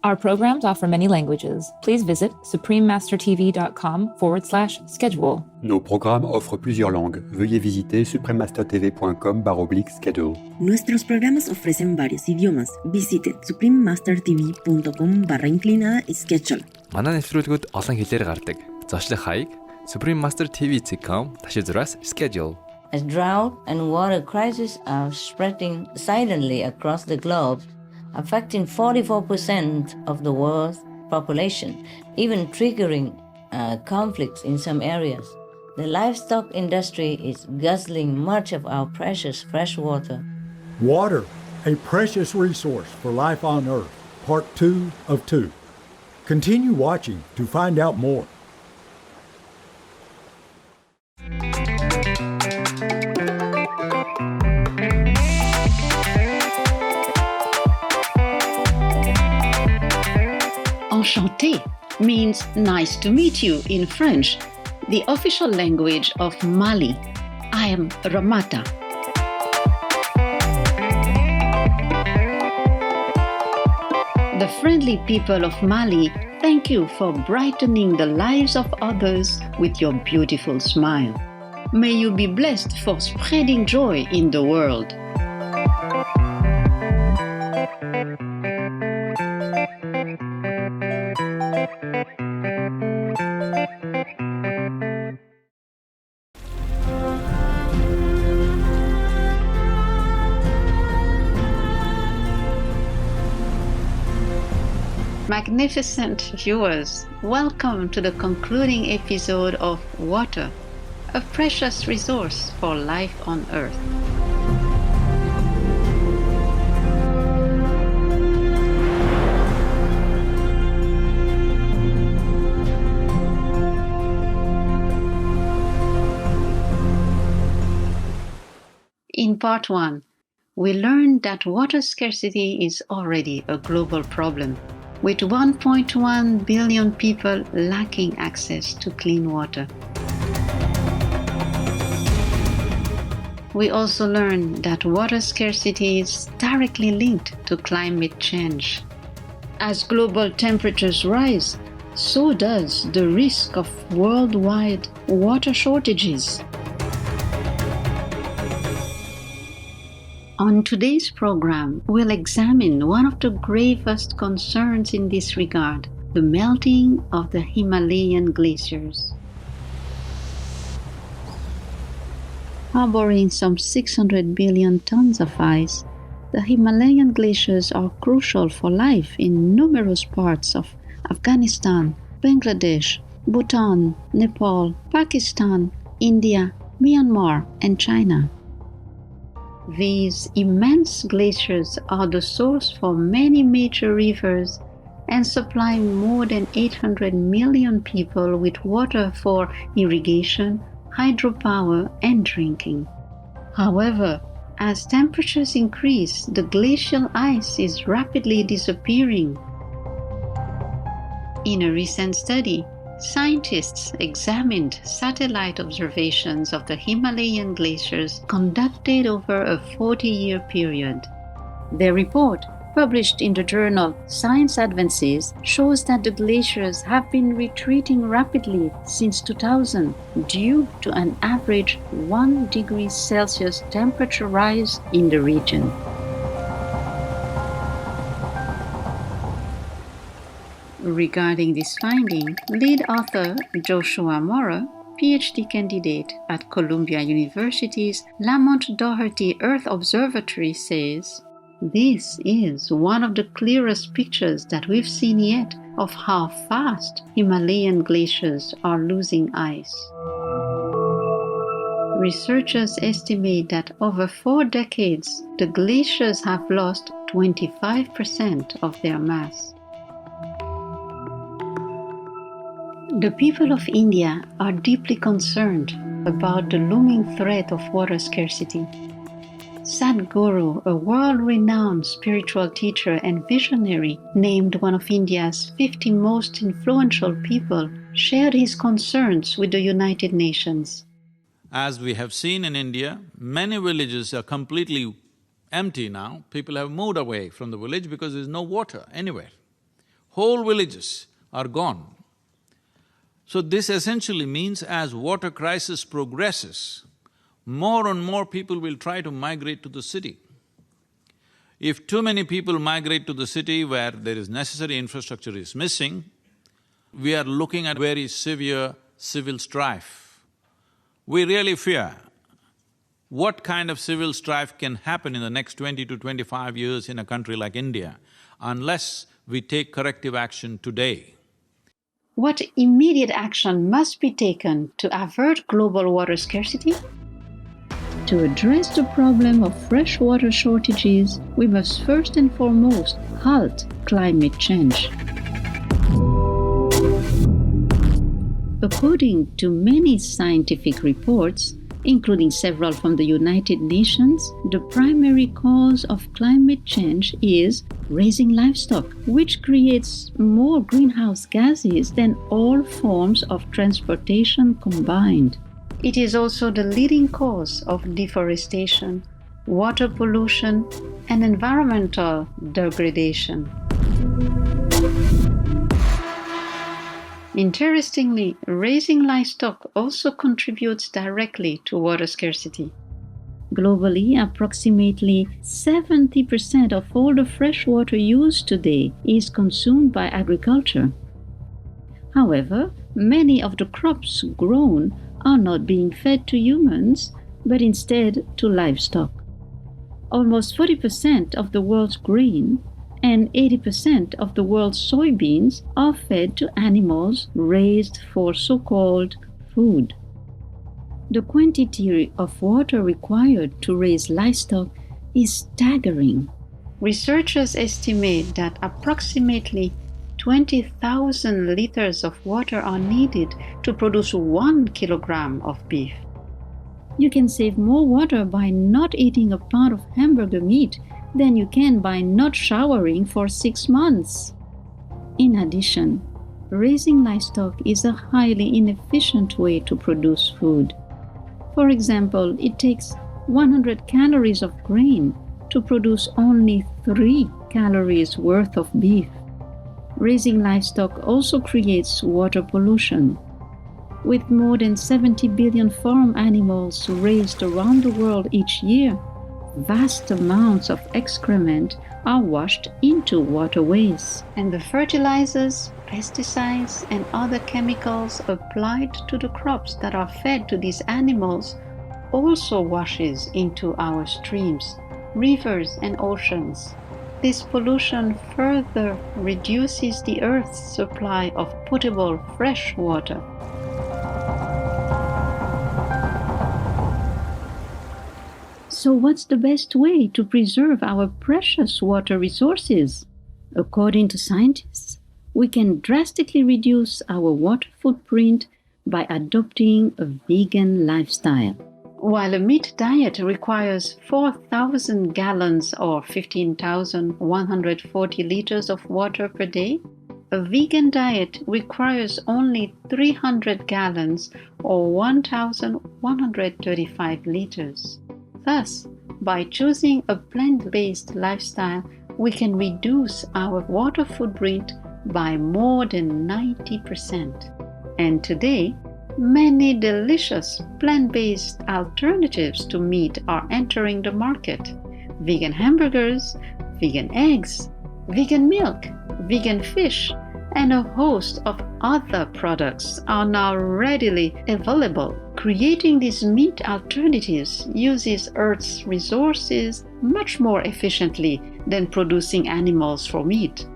Our programs offer many languages. Please visit suprememastertv.com/schedule. Nos programmes offrent plusieurs langues. Veuillez visiter suprememastertv.com/schedule. Nuestros programas ofrecen varios idiomas. Visite suprememastertv.com/schedule. Манай нэвтрүүлгүүд олон хэлээр гардаг. Зочлох хаяг suprememastertv.com/schedule. As drought and water crises are spreading silently across the globe, affecting 44% of the world's population, even triggering conflicts in some areas. The livestock industry is guzzling much of our precious fresh water. Water, a precious resource for life on Earth, Part 2 of 2. Continue watching to find out more. Enchanté means nice to meet you in French, the official language of Mali. I am Ramata. The friendly people of Mali thank you for brightening the lives of others with your beautiful smile. May you be blessed for spreading joy in the world. Magnificent viewers, welcome to the concluding episode of Water, a precious resource for life on Earth. In part 1, we learned that water scarcity is already a global problem, with 1.1 billion people lacking access to clean water. We also learned that water scarcity is directly linked to climate change. As global temperatures rise, so does the risk of worldwide water shortages. On today's program, we'll examine one of the gravest concerns in this regard, the melting of the Himalayan glaciers. Harboring some 600 billion tons of ice, the Himalayan glaciers are crucial for life in numerous parts of Afghanistan, Bangladesh, Bhutan, Nepal, Pakistan, India, Myanmar, and China. These immense glaciers are the source for many major rivers and supply more than 800 million people with water for irrigation, hydropower, and drinking. However, as temperatures increase, the glacial ice is rapidly disappearing. In a recent study, scientists examined satellite observations of the Himalayan glaciers conducted over a 40-year period. Their report, published in the journal Science Advances, shows that the glaciers have been retreating rapidly since 2000 due to an average 1 degree Celsius temperature rise in the region. Regarding this finding, lead author Joshua Maurer, PhD candidate at Columbia University's Lamont Doherty Earth Observatory, says, "This is one of the clearest pictures that we've seen yet of how fast Himalayan glaciers are losing ice." Researchers estimate that over 4 decades, the glaciers have lost 25% of their mass. The people of India are deeply concerned about the looming threat of water scarcity. Sadhguru, a world-renowned spiritual teacher and visionary, named one of India's 50 most influential people, shared his concerns with the United Nations. As we have seen in India, many villages are completely empty now. People have moved away from the village because there's no water anywhere. whole villages are gone. So this essentially means as water crisis progresses, more and more people will try to migrate to the city. If too many people migrate to the city where there is necessary infrastructure is missing, we are looking at very severe civil strife. We really fear what kind of civil strife can happen in the next 20 to 25 years in a country like India unless we take corrective action today. What immediate action must be taken to avert global water scarcity? To address the problem of freshwater shortages, we must first and foremost halt climate change. According to many scientific reports, including several from the United Nations, the primary cause of climate change is raising livestock, which creates more greenhouse gases than all forms of transportation combined. It is also the leading cause of deforestation, water pollution, and environmental degradation. Interestingly, raising livestock also contributes directly to water scarcity. Globally, approximately 70% of all the fresh water used today is consumed by agriculture. However, many of the crops grown are not being fed to humans, but instead to livestock. Almost 40% of the world's grain and 80% of the world's soybeans are fed to animals raised for so-called food. The quantity of water required to raise livestock is staggering. Researchers estimate that approximately 20,000 liters of water are needed to produce 1 kilogram of beef. You can save more water by not eating a pound of hamburger meat than you can by not showering for 6 months. In addition, raising livestock is a highly inefficient way to produce food. For example, it takes 100 calories of grain to produce only 3 calories worth of beef. Raising livestock also creates water pollution. With more than 70 billion farm animals raised around the world each year, vast amounts of excrement are washed into waterways, and the fertilizers, pesticides, and other chemicals applied to the crops that are fed to these animals also washes into our streams, rivers, and oceans. This pollution further reduces the Earth's supply of potable fresh water. So what's the best way to preserve our precious water resources? According to scientists, we can drastically reduce our water footprint by adopting a vegan lifestyle. While a meat diet requires 4,000 gallons or 15,140 liters of water per day, a vegan diet requires only 300 gallons or 1,135 liters. Thus, by choosing a plant-based lifestyle, we can reduce our water footprint by more than 90%. And today, many delicious plant-based alternatives to meat are entering the market. Vegan hamburgers, vegan eggs, vegan milk, vegan fish, and a host of other products are now readily available. Creating these meat alternatives uses Earth's resources much more efficiently than producing animals for meat.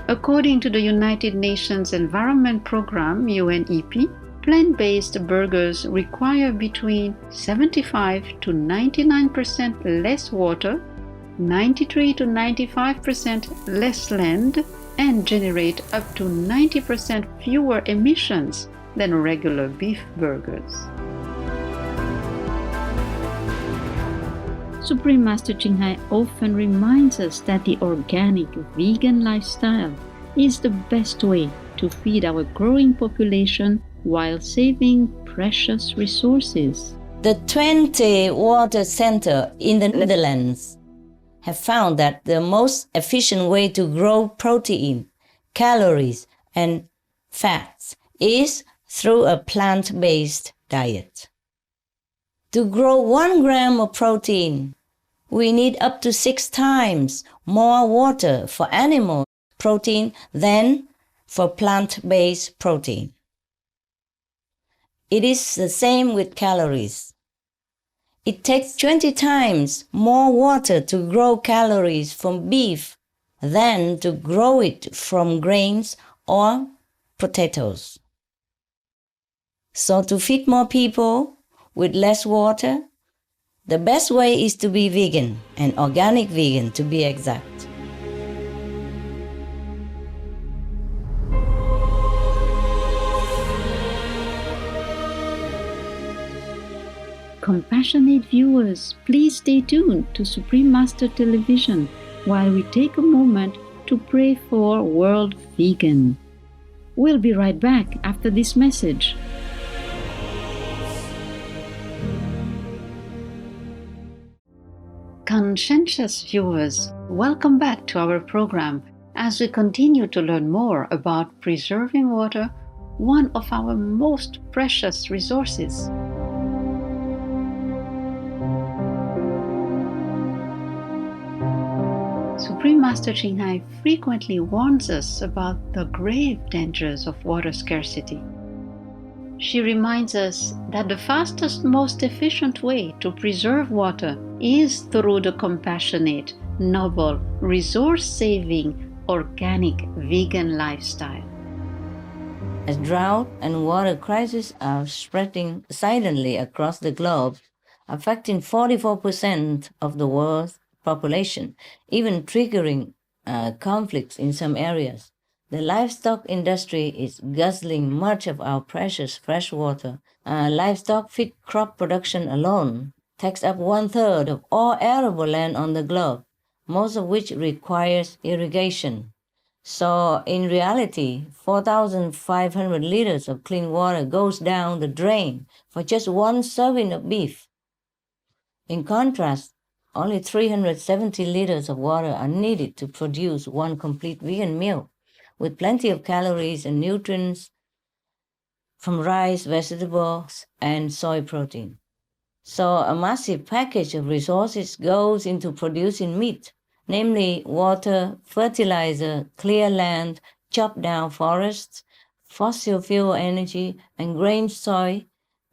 According to the United Nations Environment Programme, UNEP, plant-based burgers require between 75 to 99% less water, 93 to 95% less land, and generate up to 90% fewer emissions than regular beef burgers. Supreme Master Ching Hai often reminds us that the organic vegan lifestyle is the best way to feed our growing population while saving precious resources. The Twente Water Center in the Netherlands have found that the most efficient way to grow protein calories, and fats is through a plant-based diet. To grow 1 gram of protein, we need up to 6 times more water for animal protein than for plant-based protein. It is the same with calories. It takes 20 times more water to grow calories from beef than to grow it from grains or potatoes. So to feed more people with less water, the best way is to be vegan, and organic vegan to be exact. Compassionate viewers, please stay tuned to Supreme Master Television while we take a moment to pray for World Vegan. We'll be right back after this message. Conscientious viewers, welcome back to our program as we continue to learn more about preserving water, one of our most precious resources. Supreme Master Ching Hai frequently warns us about the grave dangers of water scarcity. She reminds us that the fastest, most efficient way to preserve water is through the compassionate, noble, resource-saving, organic, vegan lifestyle. As drought and water crises are spreading silently across the globe, affecting 44% of the world's population, even triggering conflicts in some areas, the livestock industry is guzzling much of our precious fresh water. Livestock feed crop production alone takes up 1/3 of all arable land on the globe, most of which requires irrigation. So in reality, 4,500 liters of clean water goes down the drain for just 1 serving of beef. In contrast, only 370 liters of water are needed to produce 1 complete vegan meal, with plenty of calories and nutrients from rice, vegetables, and soy protein. So a massive package of resources goes into producing meat, namely water, fertilizer, clear land, chopped down forests, fossil fuel energy, and grain soy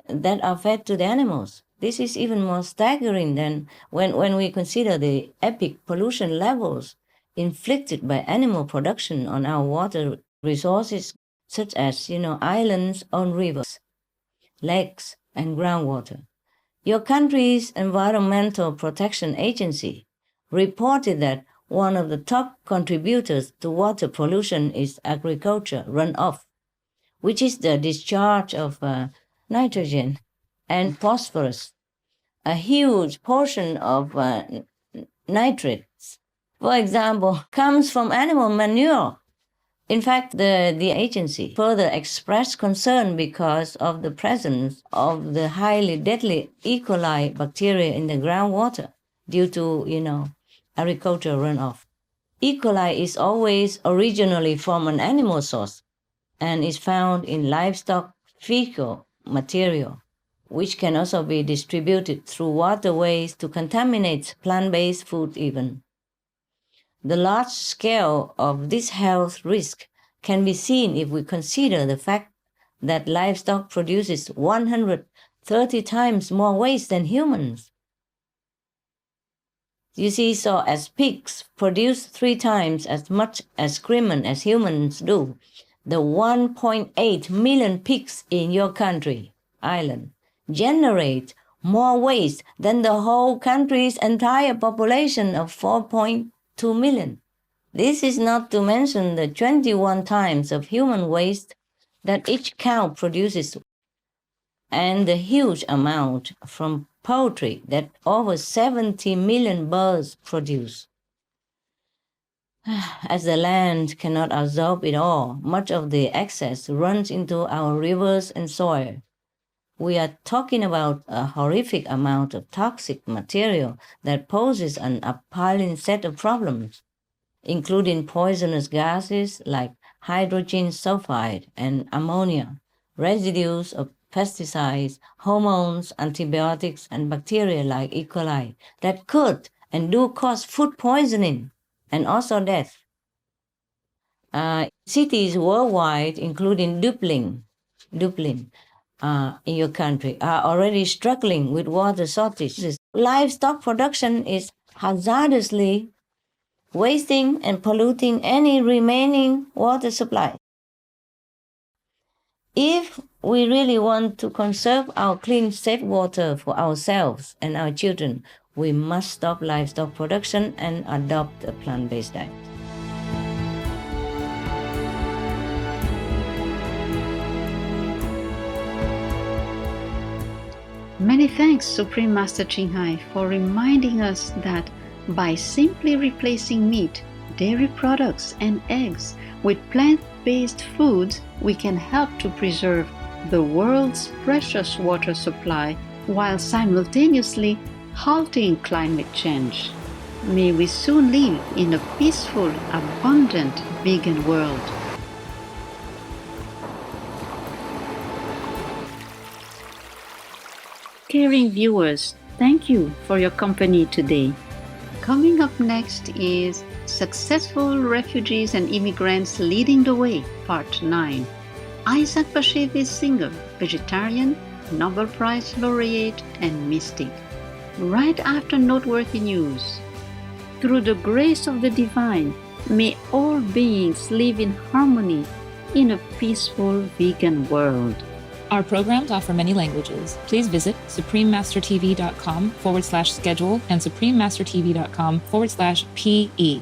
that are fed to the animals. This is even more staggering than when we consider the epic pollution levels inflicted by animal production on our water resources, such as, islands on rivers, lakes, and groundwater. Your country's Environmental Protection Agency reported that one of the top contributors to water pollution is agriculture runoff, which is the discharge of nitrogen and phosphorus, a huge portion of nitrates, for example, comes from animal manure. In fact, the agency further expressed concern because of the presence of the highly deadly E. coli bacteria in the groundwater due to, agricultural runoff. E. coli is always originally from an animal source and is found in livestock fecal material, which can also be distributed through waterways to contaminate plant-based food even. The large scale of this health risk can be seen if we consider the fact that livestock produces 130 times more waste than humans. You see, so as pigs produce 3 times as much excrement as humans do, the 1.8 million pigs in your country, island, generate more waste than the whole country's entire population of 4.2 million. This is not to mention the 21 times of human waste that each cow produces, and the huge amount from poultry that over 70 million birds produce. As the land cannot absorb it all, much of the excess runs into our rivers and soil. We are talking about a horrific amount of toxic material that poses an appalling set of problems, including poisonous gases like hydrogen sulfide and ammonia, residues of pesticides, hormones, antibiotics, and bacteria like E. coli that could and do cause food poisoning and also death. Cities worldwide, including Dublin, in your country, are already struggling with water shortages. Livestock production is hazardously wasting and polluting any remaining water supply. If we really want to conserve our clean, safe water for ourselves and our children, we must stop livestock production and adopt a plant-based diet. Many thanks, Supreme Master Ching Hai, for reminding us that by simply replacing meat, dairy products, and eggs with plant-based foods, we can help to preserve the world's precious water supply while simultaneously halting climate change. May we soon live in a peaceful, abundant vegan world. Caring viewers, thank you for your company today. Coming up next is Successful Refugees and Immigrants Leading the Way, Part 9. Isaac Bashevis singer, vegetarian, Nobel Prize laureate, and mystic. Right after noteworthy news. Through the grace of the divine, may all beings live in harmony in a peaceful vegan world. Our programs offer many languages. Please visit suprememastertv.com/schedule and suprememastertv.com/PE.